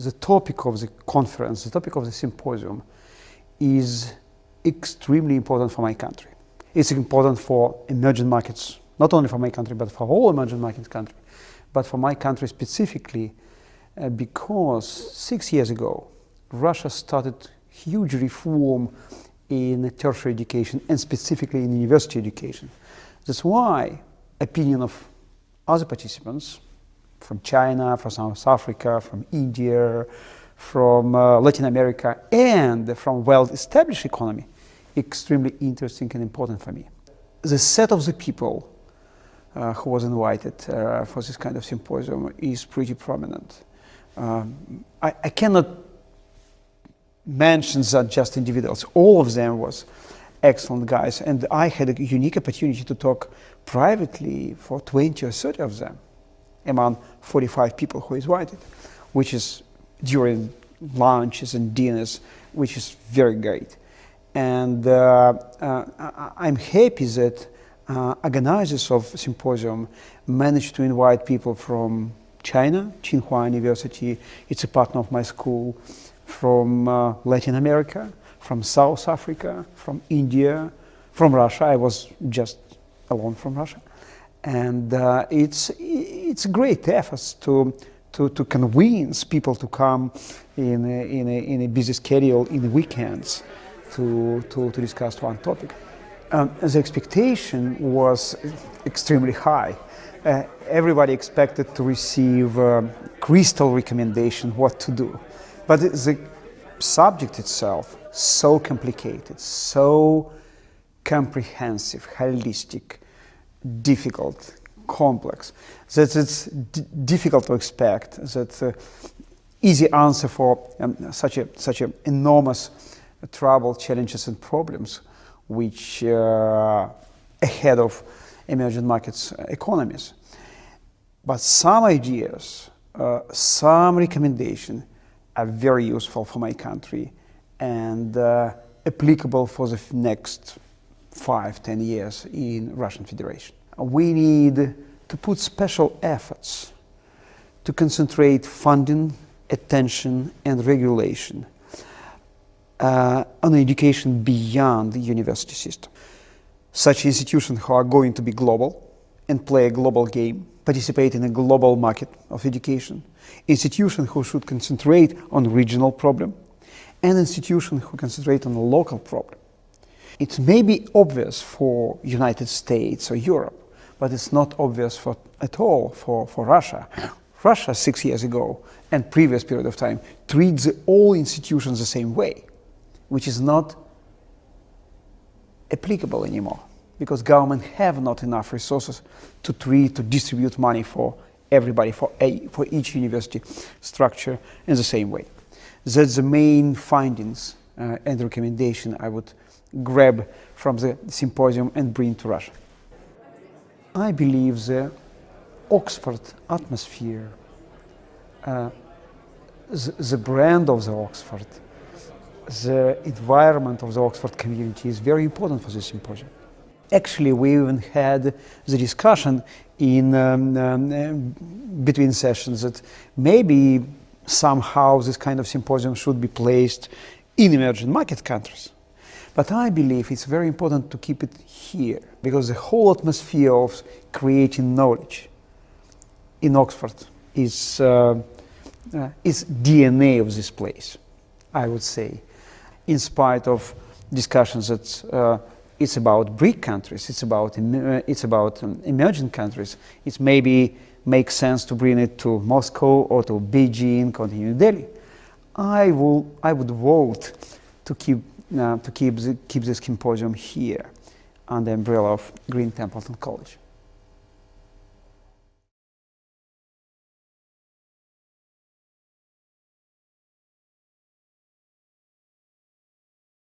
the topic of the conference, the topic of the symposium is extremely important for my country. It's important for emerging markets, not only for my country, but for all emerging market countries, but for my country specifically, because 6 years ago, Russia started huge reform in tertiary education and specifically in university education. That's why opinion of other participants from China, from South Africa, from India, from Latin America, and from well-established economy, extremely interesting and important for me. The set of the people who was invited for this kind of symposium is pretty prominent. I cannot mention that just individuals. All of them was excellent guys, and I had a unique opportunity to talk privately for 20 or 30 of them among 45 people who invited, which is during lunches and dinners, which is very great. And I'm happy that organizers of symposium managed to invite people from China, Tsinghua University, it's a partner of my school, from Latin America, from South Africa, from India, from Russia. I was just alone from Russia. And it's great efforts to convince people to come in a busy schedule in the weekends to discuss one topic. The expectation was extremely high. Everybody expected to receive crystal recommendation what to do. But the subject itself, so complicated, so comprehensive, holistic, difficult, complex, that it's difficult to expect that easy answer for such a enormous trouble, challenges and problems which ahead of emerging markets economies. But some ideas, some recommendation are very useful for my country and applicable for the next 5-10 years in Russian Federation. We need to put special efforts to concentrate funding, attention and regulation on education beyond the university system. Such institutions who are going to be global and play a global game, participate in a global market of education, institutions who should concentrate on regional problem, and institutions who concentrate on a local problem. It may be obvious for United States or Europe, but it's not obvious at all for Russia. Russia 6 years ago and previous period of time treats all institutions the same way, which is not applicable anymore, because government have not enough resources to distribute money for everybody, for each university structure in the same way. That's the main findings and recommendation I would grab from the symposium and bring to Russia. I believe the Oxford atmosphere, the brand of the Oxford, the environment of the Oxford community is very important for this symposium. Actually, we even had the discussion in between sessions that maybe somehow this kind of symposium should be placed in emerging market countries. But I believe it's very important to keep it here, because the whole atmosphere of creating knowledge in Oxford is DNA of this place, I would say. In spite of discussions that it's about BRIC countries, it's about emerging countries, it maybe makes sense to bring it to Moscow or to Beijing or to New Delhi. I would vote to keep this symposium here under the umbrella of Green Templeton College.